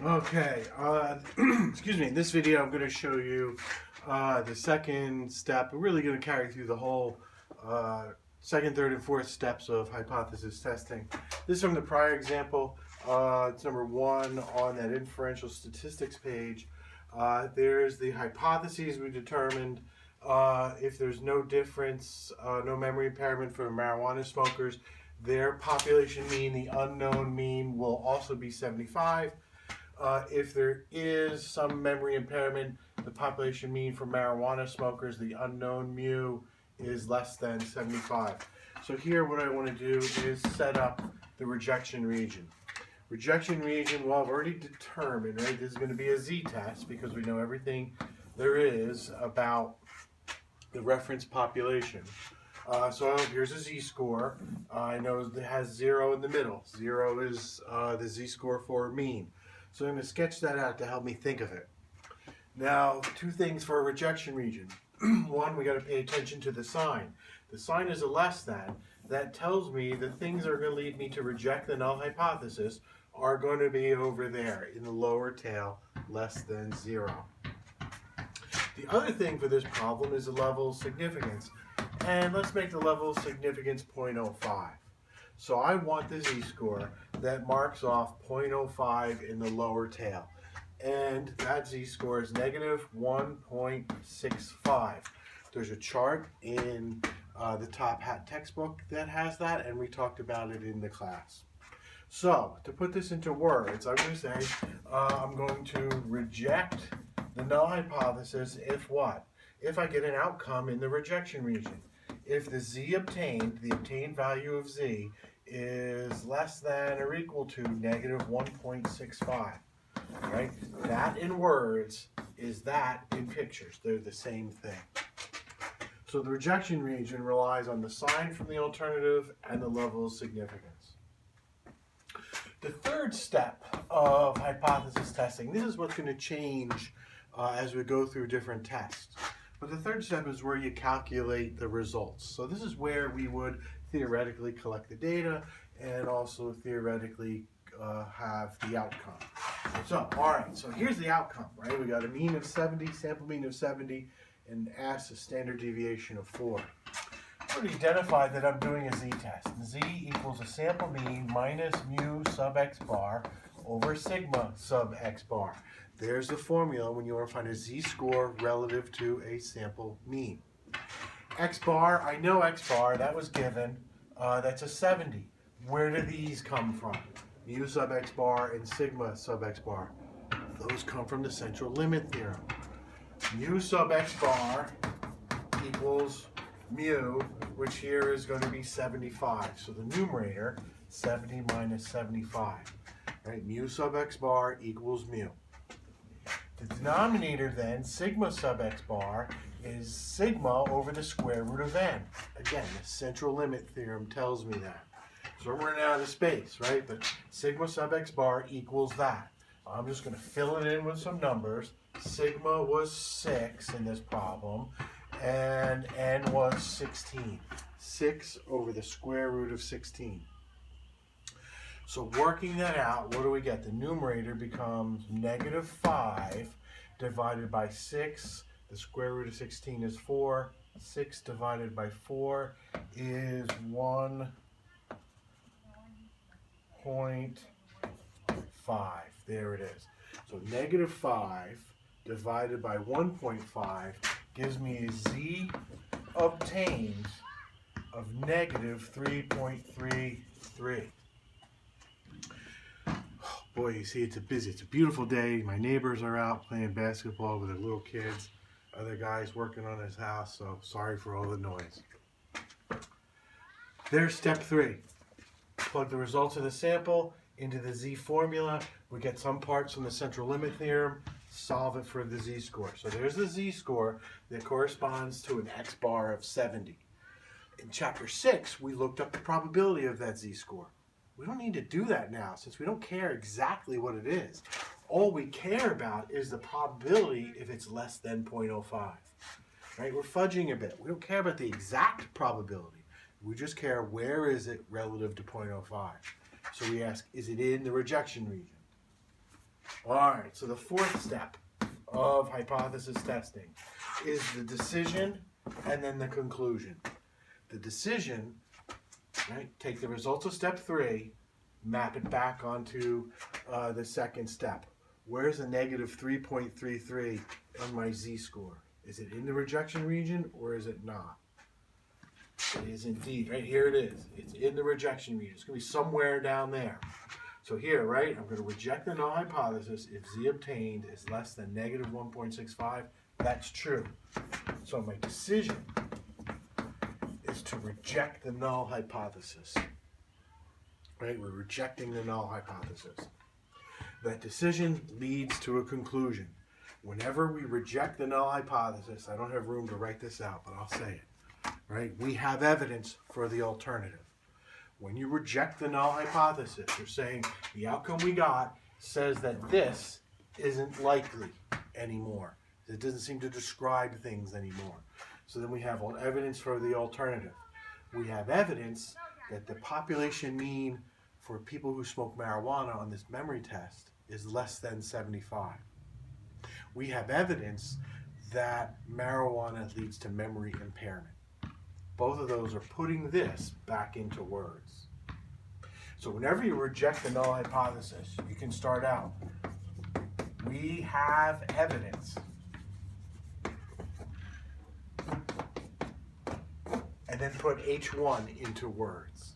Okay, excuse me. In this video, I'm going to show you the second step. We're really going to carry through the whole second, third, and fourth steps of hypothesis testing. This is from the prior example. It's number 1 on that inferential statistics page. There's the hypotheses we determined. If there's no difference, no memory impairment for marijuana smokers, their population mean, the unknown mean, will also be 75. If there is some memory impairment, the population mean for marijuana smokers, the unknown mu, is less than 75. So here what I want to do is set up the rejection region. Rejection region, well, I've already determined, right, this is going to be a z-test because we know everything there is about the reference population. So here's a z-score. I know it has 0 in the middle. 0 is the z-score for mean. So I'm going to sketch that out to help me think of it. Now, 2 things for a rejection region. 1, we got to pay attention to the sign. The sign is a less than. That tells me the things that are going to lead me to reject the null hypothesis are going to be over there in the lower tail, less than 0. The other thing for this problem is the level of significance. And let's make the level of significance 0.05. So I want the z-score that marks off 0.05 in the lower tail. And that z-score is negative 1.65. There's a chart in the Top Hat textbook that has that, and we talked about it in the class. So, to put this into words, I'm going to say I'm going to reject the null hypothesis if what? If I get an outcome in the rejection region. If the z obtained, the obtained value of z, is less than or equal to negative 1.65, right? That in words is that in pictures. They're the same thing. So the rejection region relies on the sign from the alternative and the level of significance. The third step of hypothesis testing, this is what's going to change as we go through different tests. But the third step is where you calculate the results. So this is where we would theoretically collect the data and also theoretically have the outcome. So, all right, so here's the outcome, right? We got a mean of 70, sample mean of 70, and S, a standard deviation of 4. I already identified that I'm doing a z-test. Z equals a sample mean minus mu sub x bar over sigma sub x bar. There's the formula when you want to find a z-score relative to a sample mean. X bar, I know X bar, that was given. That's a 70. Where do these come from? Mu sub X bar and sigma sub X bar. Those come from the central limit theorem. Mu sub X bar equals mu, which here is going to be 75. So the numerator, 70 minus 75. Right? Mu sub X bar equals mu. The denominator then, sigma sub X bar, is sigma over the square root of n. Again, the central limit theorem tells me that. So we're running out of space, right? But sigma sub X bar equals that. I'm just going to fill it in with some numbers. Sigma was 6 in this problem, and n was 16. 6 over the square root of 16. So working that out, what do we get? The numerator becomes negative 5 divided by 6. The square root of 16 is 4. 6 divided by 4 is 1.5. There it is. So negative 5 divided by 1.5 gives me a z obtained of negative 3.33. Boy, you see, it's a beautiful day. My neighbors are out playing basketball with their little kids. Other guys working on his house, so sorry for all the noise. There's step 3. Plug the results of the sample into the z formula. We get some parts from the central limit theorem. Solve it for the z-score. So there's the z-score that corresponds to an x bar of 70. In chapter 6, we looked up the probability of that z-score. We don't need to do that now since we don't care exactly what it is. All we care about is the probability if it's less than 0.05. Right? We're fudging a bit. We don't care about the exact probability. We just care where is it relative to 0.05. So we ask, is it in the rejection region? All right, so the fourth step of hypothesis testing is the decision and then the conclusion. The decision, right, take the results of step 3, map it back onto the second step. Where's a negative 3.33 on my z-score? Is it in the rejection region or is it not? It is indeed. Right here it is. It's in the rejection region. It's going to be somewhere down there. So here, right, I'm going to reject the null hypothesis if z obtained is less than negative 1.65. That's true. So my decision is to reject the null hypothesis. Right, we're rejecting the null hypothesis. That decision leads to a conclusion. Whenever we reject the null hypothesis, I don't have room to write this out, but I'll say it. Right, we have evidence for the alternative. When you reject the null hypothesis, you're saying the outcome we got says that this isn't likely anymore. It doesn't seem to describe things anymore. So then we have evidence for the alternative. We have evidence that the population mean for people who smoke marijuana on this memory test is less than 75. We have evidence that marijuana leads to memory impairment. Both of those are putting this back into words. So whenever you reject the null hypothesis, you can start out, we have evidence. And then put H1 into words.